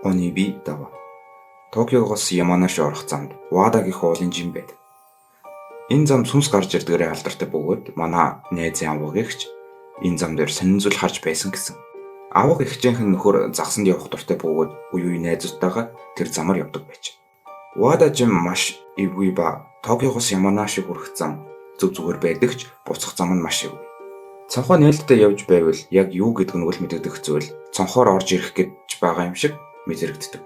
Оны би дава. Токиогоос Яманаши орох замд Вада гэх уулын жим байдаг. Энэ зам сүнс гарч ирдгээрээ алдартай бөгөөд манай найзын аваг эгч энэ зам дээр сонин зүйл харж байсан гэсэн. Аваг эгчийнхэн нөхөр загсанд явах дуртай бөгөөд үе найзуудтайгаа тэр замаар явдаг байж. Вада жим маш эвгүй ба Токиогоос Яманаши хүрэх зам зөв зүгээр байдаг ч буцах зам нь маш эвгүй. Цонхоо нээлттэй явж байвал яг юу гэдг нь үл мэдэгдэх зүйл цонхоор орж ирэх гэж байгаа юм шиг мэдрэгддэг.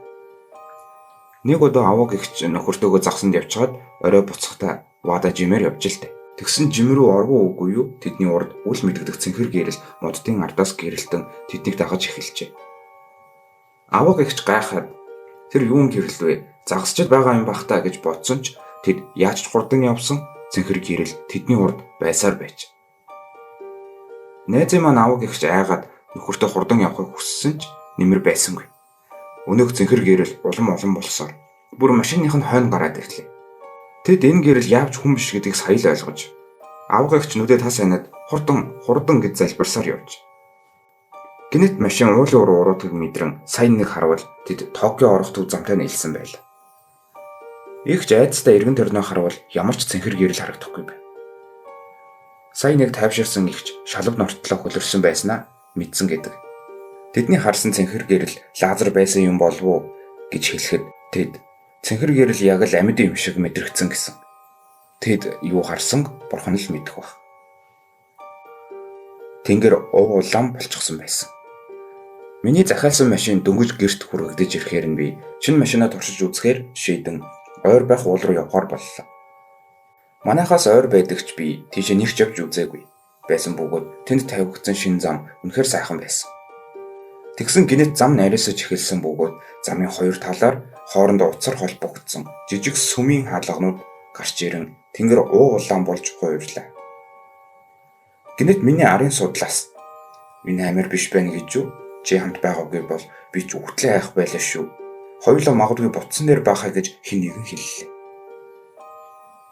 Нэг удаа аваг эгч нөхөртөөгөө загсанд явчихад орой буцахдаа Вада жимээр явж л дээ. Тэгсэн жим рүү оргуу үгүй юу тэдний урд үл мэдэгдэх цэнхэр гэрэл моддын ардаас гэрэлтэн тэднийг дагаж эхэлжээ. Аваг эгч гайхаад тэр юун гэрэл вэ? Загасчд байгаа юм бах та гэж бодсон ч тэд яаж ч хурдан явсан цэнхэр гэрэл тэдний урд байсаар байж. Найзын маань аваг эгч айгаад нөхөртөө хурдан явахыг хүссэн ч нэмэр байсангүй. Өнөөх цэнхэр гэрэл улам болсоор бүр машиных нь хойно гараад ирлээ. Тэд энэ гэрэл яавч хүн биш гэдгийг сая л ойлгож аваг эгч нүдээ тас ханаад хурдан гэж залбирсаар явж. Гэнэт машин уулын уруу уруудгийг мэдрэн сайн нэг харвал тэд Токио орох төв замтай нийлсэн байлаа. Игч айцтай эргэн төрнөө харвал ямар ч цэнхэр гэрэл харагдахгүй байв. Сая нэг тайвширсан игч шалав нортлоо хөлөрсөн байснаа мэдсэн гэдэг. Тэдний харсан цэнхэр гэрэл лазер байсан юм болов уу гэж хэлэхэд тэд цэнхэр гэрэл яг л амьд юм шиг мэдрэгдсэн гэсэн. Тэд юу харсан бурхан л мэдэх баг. Тэнгэр улаан болчихсон байсан. Миний захиалсан машин дөнгөж гэрт хүрэгдэж ирэхээр нь би шинэ машинаа туршиж үзэхээр шийдэн ойр байх уул руу явахаар боллоо. Манайхаас ойр байдагч би тийшээ нэрч явж үзээгүй байсан бөгөөд тэнд тавигдсан шинэ зам үнэхээр сайхан байсан. Тэгсэн гинэт зам нарийсаж эхэлсэн бөгөөд замын хоёр талаар хоорондоо уцар холбогдсон жижиг сүмийн хаалганууд гарч ирэн тэнгэр улаан болж хуйрлаа. Гинэт миний арын судлаас энэ амир биш байна гэж юу? Чи хамт байгаагүй бол би ч үхтлээ хайх байлаа шүү. Хоёулаа магадгүй бутсан дээр байхаа гэж хэн нэгэн хэллээ.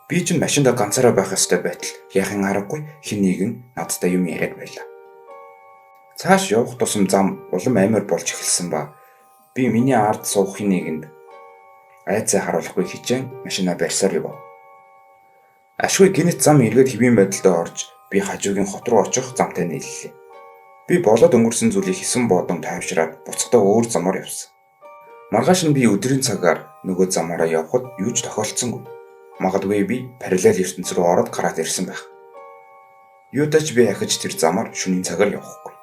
Би ч машиндаа ганцаараа байх ёстой байтал яахын аргагүй хэн нэгэн надтай юм яриад байлаа. Цааш явах тусам зам улам амар болж эхэлсэн ба би миний ард суух хэн нэгэнд айцаа харуулахгүй хичээн машинаа барьсаар явв. Ашгүй гинэт зам эргээд хэвийн байдалд орж би хажуугийн хот руу очих замтай нийллээ. Би болоод өнгөрсөн зүйлийг хийсэн бодон тайвшраад буцахдаа өөр замаар явсан. Маргааш нь би өдрийн цагаар нөгөө замаараа явхад юу ч тохиолдсонгүй. Магадгүй би параллел ертөнц рүү ороод гараад ирсэн байх. Юутай ч би ахиж тэр замаар шөнийн цагаар явахгүй.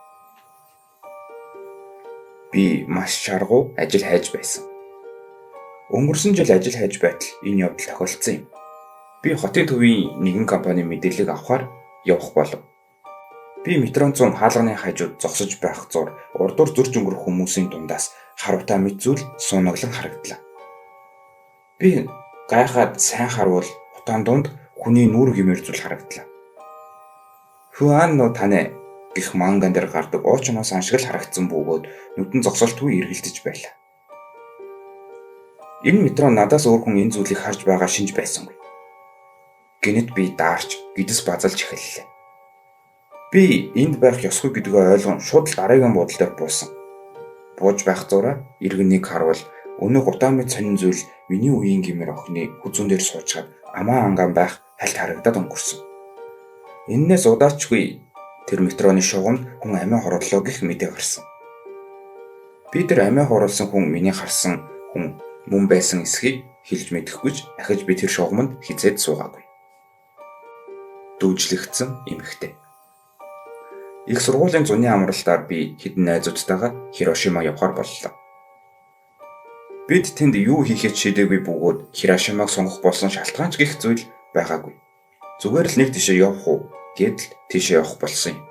Би маш шаргуу ажил хайж байсан. Өнгөрсөн жил ажил хайж байтал энэ явдал тохиолдсон юм. Би хотын төвийн нэгэн компани мэдээлэл авахар явах болов. Би метрон 100 хаалганы хажууд зогсож байх зур урдуур зөрж өнгөрөх хүмүүсийн дундаас харавтаа мэд зүйл суунаглан харагдлаа. Би гайхаад сайн харвал утаан дунд хүний нүүр гэмээр зүйл харагдлаа. Хуанно тане гэх манган дээр гардаг уучнаас аншигл харагдсан бөгөөд нүдэн зогсолтгүй эргэлдэж байлаа. Энэ метро надаас өөр хүн энэ зүйлийг харж байгаа шинж байсангүй. Гэнэт би даарч гидс базалж эхэллээ. Би энд байх ёсгүй гэдгээ ойлгон шууд дараагийн буудлын дээр буусан. Бууж байх зураа иргэн нэг харвал өнөөх удаан мэд сонин зүйл миний үеийн гэмээр охины хүзүүн дээр суучгаад амаа анган байх хальт харагдаад өнгөрсөн. Эннээс удаачгүй тэр метроны шугамд хүн амиа хорлоо гэх мэдээ гарсан. Би тэр амиа хорлсон хүн миний харсан хүн мөн байсан эсхийг хэлж мэдэхгүйч ахиж би тэр шугамд хизээд суугаагүй. Дүүжлэгдсэн эмэгтэй. Их сургуулийн зуны амралтаар би хэдэн найзуудтайгаа Хирошима явахаар боллоо. Бид тэнд юу хийхэд шийдээгүй бөгөөд Хирошимаг сонгох болсон шалтгаан ч гэх зүйл байгаагүй. Зүгээр л нэг тийшээ явах уу гэдэл тийшээ явах болсон юм.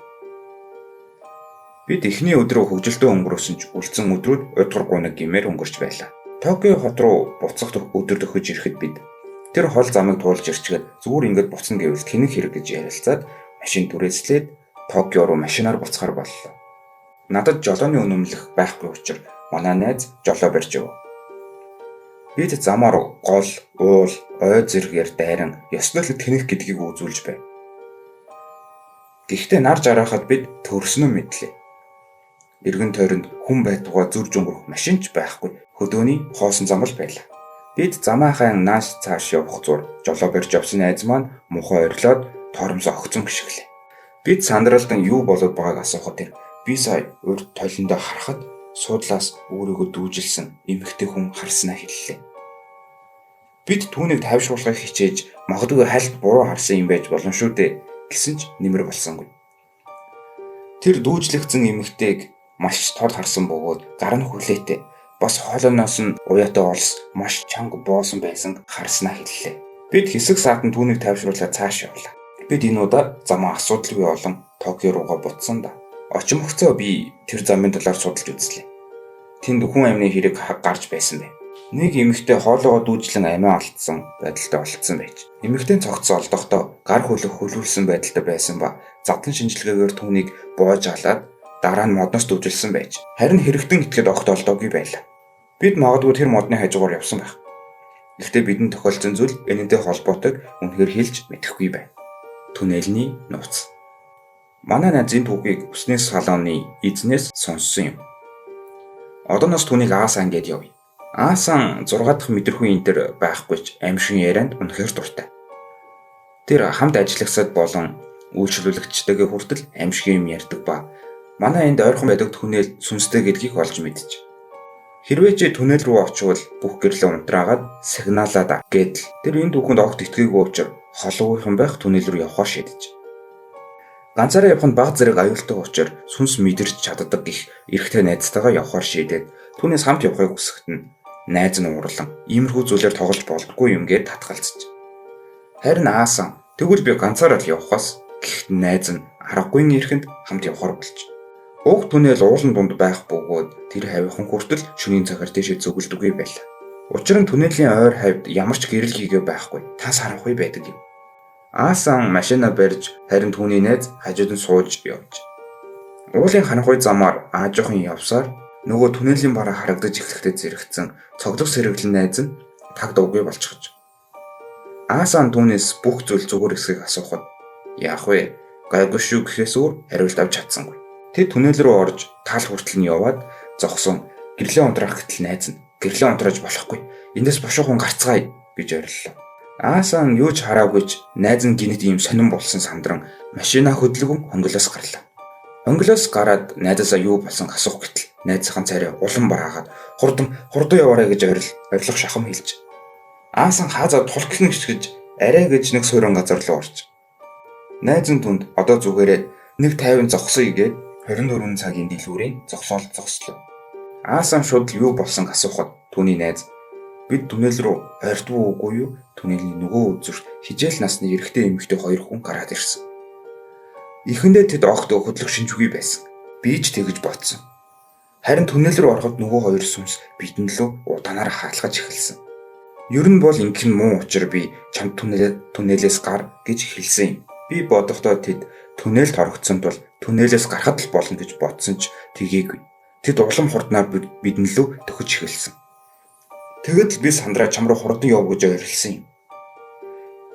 Бид эхний өдрөө хөвгөлтөө өнгөрөөсөн ч үлдсэн өдрүүд удгаргүй нэг гэмээр өнгөрч байлаа. Токио хот руу буцах өдөр төхөж ирэхэд бид тэр хол замыг туулж ирчгээд зүгээр ингээд буцна гэвэл тэнэг хэрэг гэж ярилцаад машин түрээслээд Токио руу машинаар буцахаар боллоо. Надад жолооны үнэмлэх байхгүй учраас манай найз жолоо барьж өг. Бид замаар гол, уул, ой зэргээр дайран ёслол тэнэх гэдгийг үзүүлж байв. Гэхдээ нар жарахад бид төрснөө мэдлээ. Эргэн тойронд хүн байтугай зөрж өнгөрөх машин ч байхгүй. Хөдөөний хоосон зам бол байлаа. Бид замаахан нааш цааш явах зур жолоо барьж явсан найз маань муухай ойрлоод торомсоо огцон гიშгэлээ. Бид сандралдан юу болоод байгааг асуухад тэр би сая урд толиндоо харахад суудлаас өөрийгөө дүүжилсэн эмэгтэй хүн харснаа хэллээ. Бид түүнийг тайвшруулахыг хичээж магадгүй хальт буруу харсан юм байж болно шүү дээ гэсэн ч нэмэр болсонгүй. Тэр дүүжлэгдсэн эмэгтэйг маш тод харсан бөгөөд гар нь хүлээтэй бас хоолойноос нь уяатай олс маш чанга боосон байсан харснаа хэллээ. Бид хэсэг саатан түүнийг тайвшруулаад цааш явлаа. Бид энэ удаа замаа асуудалгүй олон Токио руугаа буцсан да. Очим өгцөө би тэр замын талаар судалж үзлээ. Тэнд хүн амны хэрэг гарч байсан бэ. Нэг эмэгтэй хоолоогоо дүүжлэн амиа алдсан байдалтай болцсон байж. Эмэгтэй цогцсон олдохдоо гар хөлөх хөлүүлсэн байдалтай байсан ба задлан шинжилгээгээр түүнийг боож алаад дараа нь модноос дүүжилсэн байж. Харин хэрэгтэн итгэхэд огт олдоогүй байлаа. Бид магадгүй тэр модны хажуугаар явсан байх. Гэхдээ бидэнд тохиолдсон зүйл энэтэй холбоотойг үнэхээр хэлж мэдэхгүй байна. Түнэлний нууц. Манай найзын түүхийг үснээс салооны эзнээс сонссон юм. Одооноос түүнийг Аасан гэд явъя. Аасан 6 дахь мэдрэхүй энтер байхгүй ч аимшиг ярианд үнэхээр дуртай. Тэр хамт ажиллагсад болон үйлчлүүлэгчтэйгээ хүртэл аимшиг юм ярьдаг ба манай энд ойрхон байдаг түнэл сүнстэй гэдгийг олж мэдэж. Хэрвээ чи түнэл рүү очивол бүх гэрлээ унтраагаад сигналаа гэдэл тэр энэ түүхэнд огт итгээггүй учраас холгойхон байх түнэл рүү явхаар шийдэж. Ганцаараа явханд баг зэрэг аюултай учраас сүнс мэдэрч чаддаг гих эрэгтэй найзтайгаа явхаар шийдээд түүнээс хамт явахыг хүсэхэд нь найз нь уурлан иймэрхүү зүйлээр тоглож болдоггүй юм гээд татгалзаж. Харин Аасан тэгвэл би ганцаараа л явахаас гэхэд найз нь аргагүй нэрхэнд хамт явахаар болж. Уг түнэл уулан дунд байх бөгөөд тэр хавьхан хүртэл шөнийн цагаар дэшээ зөглөдөггүй байлаа. Учир нь түнэлийн ойр хавьд ямар ч гэрэл хийгээ байхгүй тас харанхуй байдаг юм. Аасан машина барьж харин түүний найз хажууд нь сууж явж. Уулын харанхуй замаар аажуухан явсаар нөгөө түнэлийн бараа харагдаж эхлэхдээ зэрэгцэн цоглог сэргэлэн найз нь таг дуугүй болчихж. Аасан түүнээс бүх зүйл зүгээр эсэхийг асуухад яах вэ? Гайгүй шүү гэхээс өөр хариулт авч чадсангүй. Тэд түнэл рүү орж тал хүртэл нь яваад зогсон гэрлээ унтраах гэтэл найз нь гэрлээ унтрааж болохгүй. Эндээс бошуухан гарцгаая гэж ориллоо. Аасан юу ч хараагүйч найз нь гинэт ийм сонирн болсон сандран машина хөдөлгөн хонголоос гарлаа. Хонголоос гараад найзаасаа юу болсон асуух гэтэл найзынхаа царай улам бараагаад хурдан яваарай гэж орилох шахам хэлж. Аасан хаазаа тулхин гიშгэж арай гэж нэг суурин газар руу орж. Найз нь түнд одоо зүгээрээ 1:50 зогсоё гээд 24 цагийн дэлгүүрийн зогсоолд зогслоо. Аасан шууд юу болсон асуухад түүний найз бид түнэл рүү ойртвоо үгүй юу? Түнэлийн нөгөө үзүүрт хижээл насны эрэгтэй эмэгтэй хоёр хүн гараад ирсэн. Ихэндээ тэд огт хөдлөх шинжгүй байсан. Би ч тэгж бодсон. Харин түнэл рүү ороход нөгөө хоёр сүнс бидэнд лөө удаанаар хаалхаж эхэлсэн. Ер нь бол ингэх нь муу учир би чамд түнэлээс гар гэж хэлсэн юм. Би бодохдоо тэд түнэлд орогдсон тул түнэлээс гарахад л болно гэж бодсон ч тгээгүй. Тэд улам хурднаар бидэнд лөө төхөж эхэлсэн. Тэгэд л би сандраа чам руу хурдан яв гэж орилсан юм.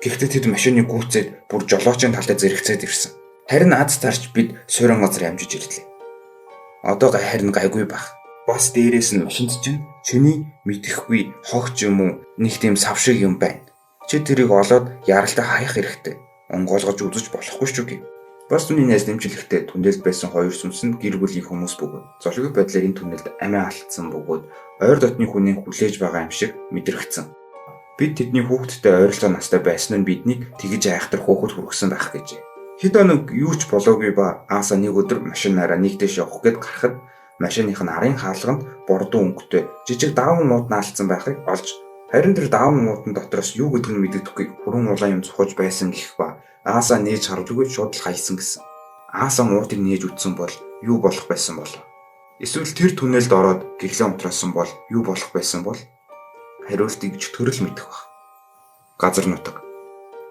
Гэхдээ тэд машиныг гүйцээд бүр жолоочийн талдаа зэрэгцээд ирсэн. Харин аз тарч бид суурин газар амжиж ирлээ. Одоо харин гайгүй байх. Бас дээрээс нь машинд чинь чиний мэдхгүй хогч юм уу нэг тийм сав шиг юм байна. Чи тэрийг олоод яралтай хаях хэрэгтэй. Онгоолгож үзэж болохгүй шүү гэв. Бас түүний найз нэмжлэхдээ түнэлд байсан хоёр сүнс нь гэр бүлийн хүмүүс бөгөөд золгүй байдлаар энэ түнэлд амиа алдсан бөгөөд ойр дотны хүний хүлээж байгаа юм шиг мэдрэгдсэн. Бид тэдний хүүхэдтэй ойролцоо настай байсан нь биднийг тэгж айхтар хөөхөд хүргэсэн байх гэжээ. Хэд өнөг юу ч болоогүй ба Ааса нэг өдөр машинаараа нэг дэш явах гээд гарахад машиных нь арын хаалганд бордон өнгөтэй жижиг даавн мууд наалцсан байхыг олж харин тэр даавн муудын дотроос юу гэдгийг мэддэггүй хүрэн улаан юм цохож байсан гэх ба Ааса нээж харлагүй шууд л хайсан гэсэн. Ааса муудыг нээж үтсэн бол юу болох байсан бол? Эсвэл тэр түнэлд ороод гэрлээ унтраасан бол юу болох байсан бол? Хариултыг ч төрөл мэдэх баг. Газар нутаг.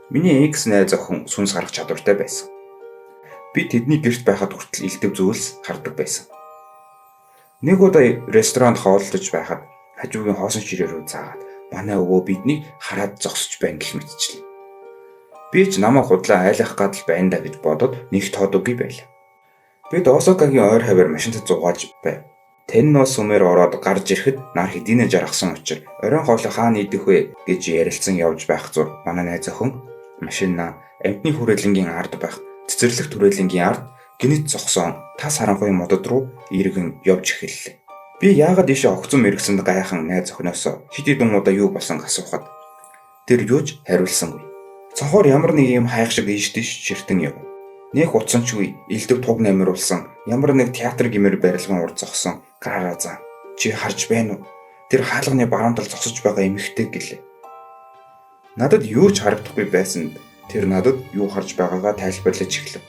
Миний экс найз охин сүнс харах чадвартай байсан. Би тэдний гэрт байхад хүртэл илтгэв зүйлс хардаг байсан. Нэг удаа ресторанд хооллож байхад хажуугийн хоосон ширээ рүү заагаад манай өвөө биднийг хараад зогсож байна гэх мэтчлээ. Би ч намайг худлаа айлах гадал байна да гэж бодоод нэг тоодоггүй байлаа. Бид Осакагийн ойр хавьар машинт зугааж байв. Тэн нос сүмээр ороод гарч ирэхэд нар хэдийнэ жаргасан учир оройн хоолой хаана идэх вэ гэж ярилцсан явж байх зур манай найз охин машина амтны хүрээлэнгийн ард байх цэцэрлэг түрээлэнгийн ард гинэт зогсон тас харанхуй модод руу иргэн явж эхэллээ. Би яагаад ийшээ огцом мэрэгсэнд гайхан найз охиноос хэд хэдэн удаа юу болсон асуухад тэр юуж хариулсангүй. Цонхоор ямар нэг юм хайх шиг ийш тийш ширтэн яв. Нэх утсанчгүй элдв туг намируулсан ямар нэг театр гэмээр барилгын урд зогсон гараа зан. Чи харж байна уу? Тэр хаалганы баруун тал зогсож байгаа эмэгтэй гэлээ. Надад юу ч харагдахгүй байсан. Тэр надад юу харж байгаагаа тайлбарлаж эхлэв.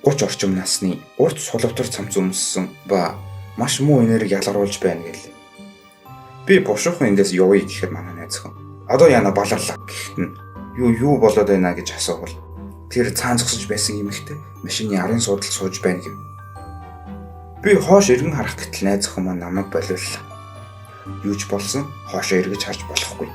30 орчим насны урт сулвтар цамц өмссөн ба маш муу энерги ялгаруулж байна гэлээ. Би бушуухан эндээс явъя гэхэд манай найз охин одоо яана баларлаа гэхэд нь юу болоод байна гэж асуувал тэр цаан зогсож байсан эмэгтэй машины арын суудалд сууж байна гэв. Би хоош эргэн харах гэтэл найз охин маань намайг болиуллаа. Юу ч болсон хоошоо эргэж харж болохгүй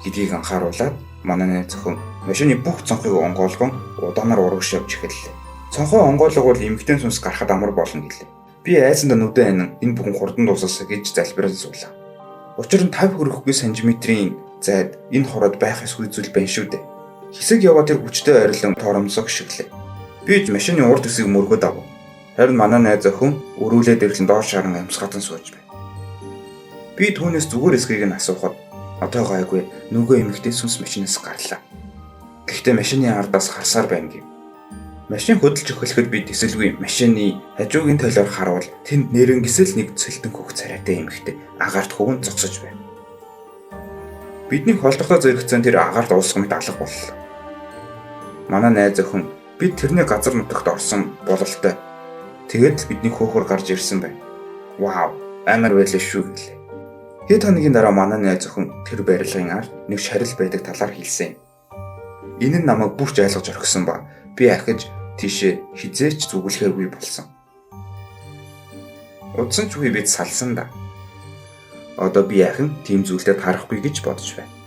гэдгийг анхааруулад манай найз охин машины бүх цонхыг онгойлгон удаанаар урагш явж эхэллээ. Цонхоо онгойлгол эмэгтэй сүнс гарахад амар болно гэлээ. Би айсанд нүдэн анин энэ бүхэн хурдан дуусах гэж залбирал суулаа. Учир нь 50 хүрэхгүй сантиметрийн зайд энэ хороод байх эсгүй зүйл байна шүү дээ. Хэсэг яваа тэр хүчтэй ойрлон торомсог шиглээ. Би ч машины урд хэсгийг мөргөд авав. Харин манай найз охин өрүүлээд ирлэн доош харан амсгатан сууж байна. Би түүнээс зүгээр эсгийг нь асуухад одоо гайгүй нөгөө эмэгтэй сүнс машинаас гарлаа. Гэхдээ машины ардаас харсаар байна гэв. Машин хөдөлж эхлэхэд би тэсэлгүй машины хажуугийн талаар харуул тэнд нэрэнгисэл нэг цэлтэн хөх царайтай эмэгтэй агаарт хөвөн зогсож байна. Бидний холдохтой зэрэгцэн тэр агаарт уусгах мэт алга боллоо. Манай найз охин бид тэрний газар нутагт орсон бололтой. Тэгээд л бидний хөөхөр гарч ирсэн байна. Вау, амар байлаа шүү гэлээ. Хэд хоногийн дараа манай найз охин тэр барилгын ард нэг шарил байдаг талаар хэлсэн. Энэ нь намайг бүрч айлгаж орхисон ба би ахиж тийшээ хизээч зүгэлхээргүй болсон. Удсан ч үгүй бид салсан да. Одоо би яхан тийм зүйлдээ тарахгүй гэж бодож байна.